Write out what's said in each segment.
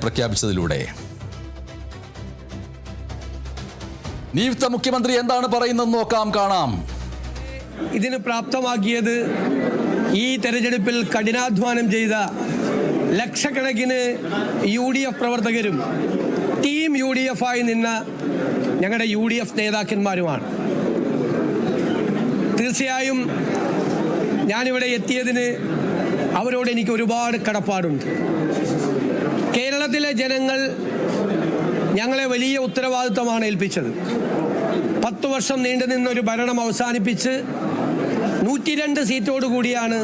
പ്രഖ്യാപിച്ചതിലൂടെ നിയുക്ത മുഖ്യമന്ത്രി എന്താണ് പറയുന്നത് നോക്കാം, കാണാം. ഇതിന് പ്രാപ്തമാക്കിയത് ഈ തെരഞ്ഞെടുപ്പിൽ കഠിനാധ്വാനം ചെയ്ത ലക്ഷക്കണക്കിന് UDF പ്രവർത്തകരും ടീം UDF ആയി നിന്ന ഞങ്ങളുടെ UDF നേതാക്കന്മാരുമാണ്. തീർച്ചയായും ഞാനിവിടെ എത്തിയതിന് അവരോട് എനിക്ക് ഒരുപാട് കടപ്പാടുണ്ട്. കേരളത്തിലെ ജനങ്ങൾ ഞങ്ങളെ വലിയ ഉത്തരവാദിത്വമാണ് ഏൽപ്പിച്ചത്. 10 വർഷം നീണ്ടുനിന്നൊരു ഭരണം അവസാനിപ്പിച്ച് 102 സീറ്റോടുകൂടിയാണ്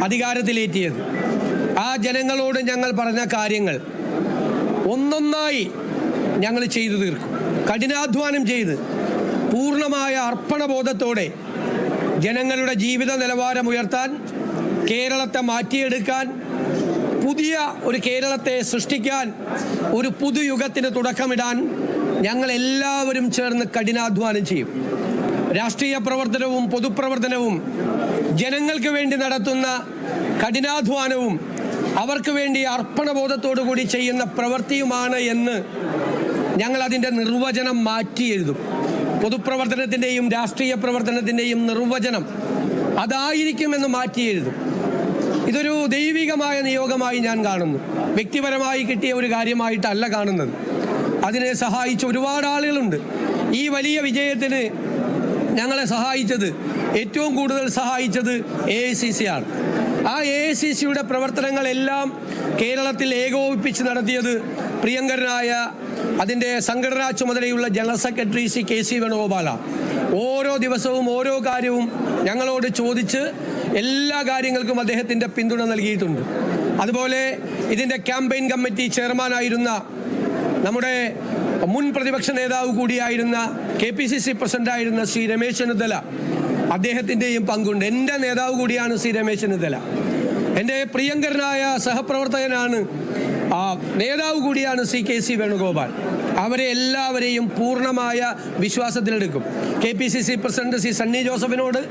അധികാരത്തിലേറ്റിയത്. ആ ജനങ്ങളോട് ഞങ്ങൾ പറഞ്ഞ കാര്യങ്ങൾ ഒന്നൊന്നായി ഞങ്ങൾ ചെയ്തു തീർക്കും. കഠിനാധ്വാനം ചെയ്ത് പൂർണ്ണമായ അർപ്പണബോധത്തോടെ ജനങ്ങളുടെ ജീവിത നിലവാരം ഉയർത്താൻ, കേരളത്തെ മാറ്റിയെടുക്കാൻ, പുതിയ ഒരു കേരളത്തെ സൃഷ്ടിക്കാൻ, ഒരു പുതുയുഗത്തിന് തുടക്കമിടാൻ ഞങ്ങൾ എല്ലാവരും ചേർന്ന് കഠിനാധ്വാനം ചെയ്യും. രാഷ്ട്രീയ പ്രവർത്തനവും പൊതുപ്രവർത്തനവും ജനങ്ങൾക്ക് വേണ്ടി നടത്തുന്ന കഠിനാധ്വാനവും അവർക്ക് വേണ്ടി അർപ്പണബോധത്തോടു കൂടി ചെയ്യുന്ന പ്രവൃത്തിയുമാണ് എന്ന് ഞങ്ങൾ അതിൻ്റെ നിർവചനം മാറ്റി എഴുതും. പൊതുപ്രവർത്തനത്തിൻ്റെയും രാഷ്ട്രീയ പ്രവർത്തനത്തിൻ്റെയും നിർവചനം അതായിരിക്കുമെന്ന് മാറ്റി എഴുതും. ഇതൊരു ദൈവികമായ നിയോഗമായി ഞാൻ കാണുന്നു. വ്യക്തിപരമായി കിട്ടിയ ഒരു കാര്യമായിട്ടല്ല കാണുന്നത്. അതിനെ സഹായിച്ച ഒരുപാട് ആളുകളുണ്ട്. ഈ വലിയ വിജയത്തിന് ഞങ്ങളെ സഹായിച്ചത്, ഏറ്റവും കൂടുതൽ സഹായിച്ചത് AICC ആണ്. ആ AICCയുടെ പ്രവർത്തനങ്ങളെല്ലാം കേരളത്തിൽ ഏകോപിപ്പിച്ച് നടത്തിയത് പ്രിയങ്കരനായ അതിൻ്റെ സംഘടനാ ചുമതലയുള്ള ജനറൽ സെക്രട്ടറി KC വേണുഗോപാലാണ്. ഓരോ ദിവസവും ഓരോ കാര്യവും ഞങ്ങളോട് ചോദിച്ച് എല്ലാ കാര്യങ്ങൾക്കും അദ്ദേഹത്തിൻ്റെ പിന്തുണ നൽകിയിട്ടുണ്ട്. അതുപോലെ ഇതിൻ്റെ ക്യാമ്പയിൻ കമ്മിറ്റി ചെയർമാനായിരുന്ന നമ്മുടെ മുൻ പ്രതിപക്ഷ നേതാവ് കൂടിയായിരുന്ന KPCC പ്രസിഡന്റായിരുന്ന ശ്രീ രമേശ് ചെന്നിത്തല, അദ്ദേഹത്തിൻ്റെയും പങ്കുണ്ട്. എൻ്റെ നേതാവ് കൂടിയാണ് ശ്രീ രമേശ് ചെന്നിത്തല. എൻ്റെ പ്രിയങ്കരനായ സഹപ്രവർത്തകനാണ്, നേതാവ് കൂടിയാണ് ശ്രീ KC വേണുഗോപാൽ. അവരെ എല്ലാവരെയും പൂർണ്ണമായ വിശ്വാസത്തിലെടുക്കും. KPCC പ്രസിഡന്റ് ശ്രീ സണ്ണി ജോസഫിനോട്,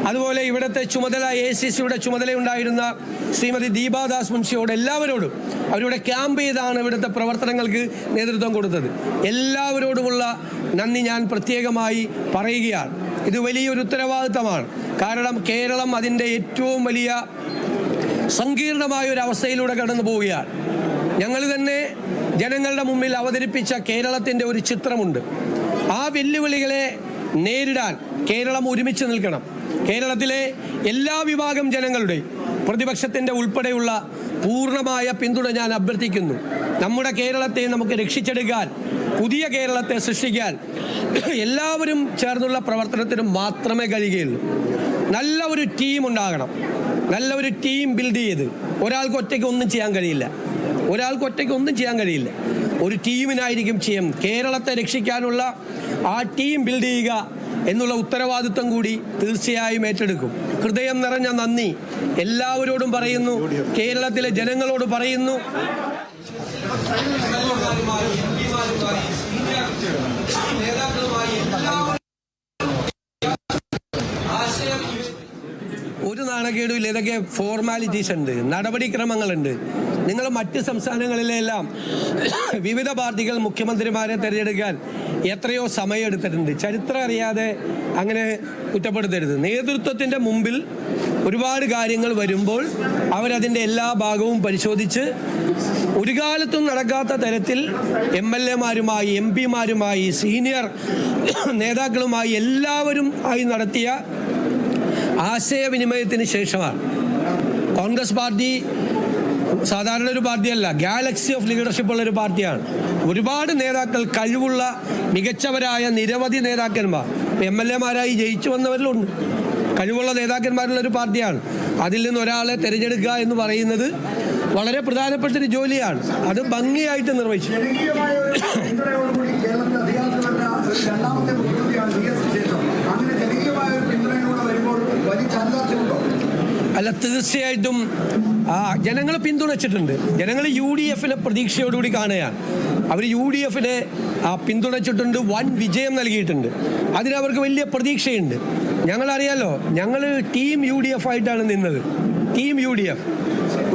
അതുപോലെ ഇവിടുത്തെ ചുമതല AICCയുടെ ചുമതലയുണ്ടായിരുന്ന ശ്രീമതി ദീപാദാസ് മുൻഷിയോട്, എല്ലാവരോടും അവരുടെ ക്യാമ്പ് ചെയ്താണ് ഇവിടുത്തെ പ്രവർത്തനങ്ങൾക്ക് നേതൃത്വം കൊടുത്തത്. എല്ലാവരോടുമുള്ള നന്ദി ഞാൻ പ്രത്യേകമായി പറയുകയാണ്. ഇത് വലിയൊരു ഉത്തരവാദിത്തമാണ്. കാരണം കേരളം അതിൻ്റെ ഏറ്റവും വലിയ സങ്കീർണമായ ഒരു അവസ്ഥയിലൂടെ കടന്നു പോവുകയാണ്. ഞങ്ങൾ തന്നെ ജനങ്ങളുടെ മുമ്പിൽ അവതരിപ്പിച്ച കേരളത്തിൻ്റെ ഒരു ചിത്രമുണ്ട്. ആ വെല്ലുവിളികളെ നേരിടാൻ കേരളം ഒരുമിച്ച് നിൽക്കണം. കേരളത്തിലെ എല്ലാ വിഭാഗം ജനങ്ങളുടെയും, പ്രതിപക്ഷത്തിൻ്റെ ഉൾപ്പെടെയുള്ള പൂർണ്ണമായ പിന്തുണ ഞാൻ അഭ്യർത്ഥിക്കുന്നു. നമ്മുടെ കേരളത്തെ നമുക്ക് രക്ഷിച്ചെടുക്കാൻ, പുതിയ കേരളത്തെ സൃഷ്ടിക്കാൻ എല്ലാവരും ചേർന്നുള്ള പ്രവർത്തനത്തിന് മാത്രമേ കഴിയുകയുള്ളൂ. നല്ല ഒരു ടീം ഉണ്ടാകണം. നല്ല ഒരു ടീം ബിൽഡ് ചെയ്ത്, ഒരാൾക്ക് ഒറ്റയ്ക്ക് ഒന്നും ചെയ്യാൻ കഴിയില്ല. ഒരു ടീമിനായിരിക്കും ചെയ്യാം. കേരളത്തെ രക്ഷിക്കാനുള്ള ആ ടീം ബിൽഡ് ചെയ്യുക എന്നുള്ള ഉത്തരവാദിത്വം കൂടി തീർച്ചയായും ഏറ്റെടുക്കും. ഹൃദയം നിറഞ്ഞ നന്ദി എല്ലാവരോടും പറയുന്നു. കേരളത്തിലെ ജനങ്ങളോട് പറയുന്നു. ഒരു നാണക്കേടുമില്ല. ഇതൊക്കെ ഫോർമാലിറ്റീസ് ഉണ്ട്, നടപടിക്രമങ്ങളുണ്ട്. നിങ്ങൾ മറ്റ് സംസ്ഥാനങ്ങളിലെല്ലാം വിവിധ പാർട്ടികൾ മുഖ്യമന്ത്രിമാരെ തിരഞ്ഞെടുക്കാൻ എത്രയോ സമയം എടുത്തിട്ടുണ്ട്. ചരിത്രം അറിയാതെ അങ്ങനെ കുറ്റപ്പെടുത്തരുത്. നേതൃത്വത്തിൻ്റെ മുമ്പിൽ ഒരുപാട് കാര്യങ്ങൾ വരുമ്പോൾ അവരതിൻ്റെ എല്ലാ ഭാഗവും പരിശോധിച്ച് ഒരു കാലത്തും നടക്കാത്ത തരത്തിൽ MLA-മാരുമായി, MP-മാരുമായി, സീനിയർ നേതാക്കളുമായി എല്ലാവരും ആയി നടത്തിയ ആശയവിനിമയത്തിന് ശേഷമാണ്. കോൺഗ്രസ് പാർട്ടി സാധാരണ ഒരു പാർട്ടിയല്ല, ഗാലക്സി ഓഫ് ലീഡർഷിപ്പ് ഉള്ളൊരു പാർട്ടിയാണ്. ഒരുപാട് നേതാക്കൾ, കഴിവുള്ള മികച്ചവരായ നിരവധി നേതാക്കന്മാർ MLA-മാരായി ജയിച്ചു വന്നവരിലുണ്ട്. കഴിവുള്ള നേതാക്കന്മാരുള്ളൊരു പാർട്ടിയാണ്. അതിൽ നിന്ന് ഒരാളെ തിരഞ്ഞെടുക്കുക എന്ന് പറയുന്നത് വളരെ പ്രധാനപ്പെട്ടൊരു ജോലിയാണ്. അത് ഭംഗിയായിട്ട് നിർവഹിച്ചു. അല്ല, തീർച്ചയായിട്ടും ജനങ്ങൾ പിന്തുണച്ചിട്ടുണ്ട്. ജനങ്ങൾ UDF-നെ പ്രതീക്ഷയോടുകൂടി കാണുകയാണ്. അവർ UDF-നെ പിന്തുണച്ചിട്ടുണ്ട്, വൻ വിജയം നൽകിയിട്ടുണ്ട്. അതിനവർക്ക് വലിയ പ്രതീക്ഷയുണ്ട്. ഞങ്ങളറിയാലോ, ഞങ്ങൾ ടീം UDF ആയിട്ടാണ് നിന്നത്. ടീം UDF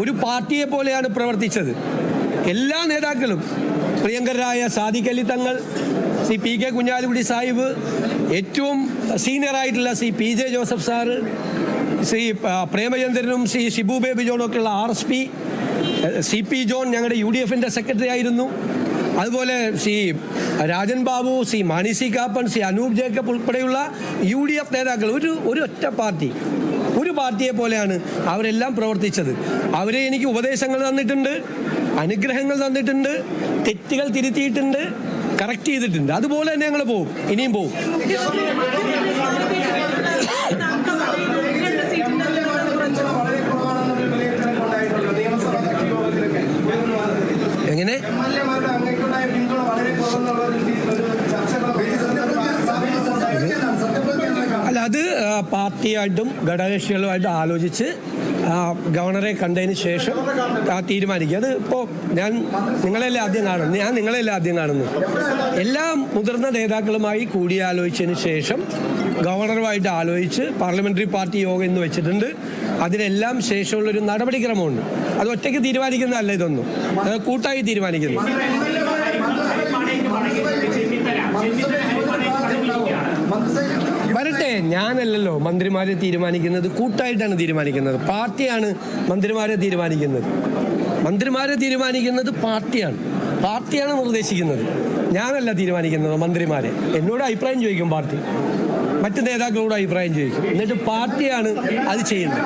ഒരു പാർട്ടിയെ പോലെയാണ് പ്രവർത്തിച്ചത്. എല്ലാ നേതാക്കളും, പ്രിയങ്കരായ സാദിഖ് അലി തങ്ങൾ, ശ്രീ പി കെ കുഞ്ഞാലിക്കുട്ടി സാഹിബ്, ഏറ്റവും സീനിയറായിട്ടുള്ള Shri P J Joseph sir, Shri പ്രേമചന്ദ്രനും ശ്രീ ഷിബു ബേബി ജോണും ഒക്കെയുള്ള RSP, CP ജോൺ ഞങ്ങളുടെ UDF സെക്രട്ടറി ആയിരുന്നു. അതുപോലെ ശ്രീ രാജൻ ബാബു, ശ്രീ മാണി സി കാപ്പൻ, ശ്രീ അനൂപ് ജേക്കബ് ഉൾപ്പെടെയുള്ള UDF നേതാക്കൾ ഒരു ഒറ്റ പാർട്ടി, ഒരു പാർട്ടിയെ പോലെയാണ് അവരെല്ലാം പ്രവർത്തിച്ചത്. അവരെ എനിക്ക് ഉപദേശങ്ങൾ തന്നിട്ടുണ്ട്, അനുഗ്രഹങ്ങൾ തന്നിട്ടുണ്ട്, തെറ്റുകൾ തിരുത്തിയിട്ടുണ്ട്, കറക്റ്റ് ചെയ്തിട്ടുണ്ട്. അതുപോലെ തന്നെ ഞങ്ങൾ പോകും, ഇനിയും പോകും. എങ്ങനെ? അല്ല, അത് പാർട്ടിയായിട്ടും ഘടകകക്ഷികളുമായിട്ടും ആലോചിച്ച് ഗവർണറെ കണ്ടതിന് ശേഷം തീരുമാനിക്കുക. അത് ഇപ്പോൾ ഞാൻ നിങ്ങളെല്ലാം ആദ്യം കാണുന്നു. എല്ലാ മുതിർന്ന നേതാക്കളുമായി കൂടിയാലോചിച്ചതിന് ശേഷം ഗവർണറുമായിട്ട് ആലോചിച്ച് പാർലമെന്ററി പാർട്ടി യോഗം ഇന്ന് വെച്ചിട്ടുണ്ട്. അതിനെല്ലാം ശേഷമുള്ളൊരു നടപടിക്രമമുണ്ട്. അത് ഒറ്റയ്ക്ക് തീരുമാനിക്കുന്നതല്ല, ഇതൊന്നും അത് കൂട്ടായി തീരുമാനിക്കുന്നു. വരട്ടെ, ഞാനല്ലല്ലോ മന്ത്രിമാരെ തീരുമാനിക്കുന്നത്, കൂട്ടായിട്ടാണ് തീരുമാനിക്കുന്നത്. പാർട്ടിയാണ് മന്ത്രിമാരെ തീരുമാനിക്കുന്നത് പാർട്ടിയാണ് നിർദ്ദേശിക്കുന്നത്. ഞാനല്ല തീരുമാനിക്കുന്നത് മന്ത്രിമാരെ. എന്നോട് അഭിപ്രായം ചോദിക്കും പാർട്ടി, മറ്റ് നേതാക്കളോട് അഭിപ്രായം ചോദിക്കും, എന്നിട്ട് പാർട്ടിയാണ് അത് ചെയ്യുന്നത്.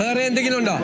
വേറെ എന്തെങ്കിലും ഉണ്ടോ?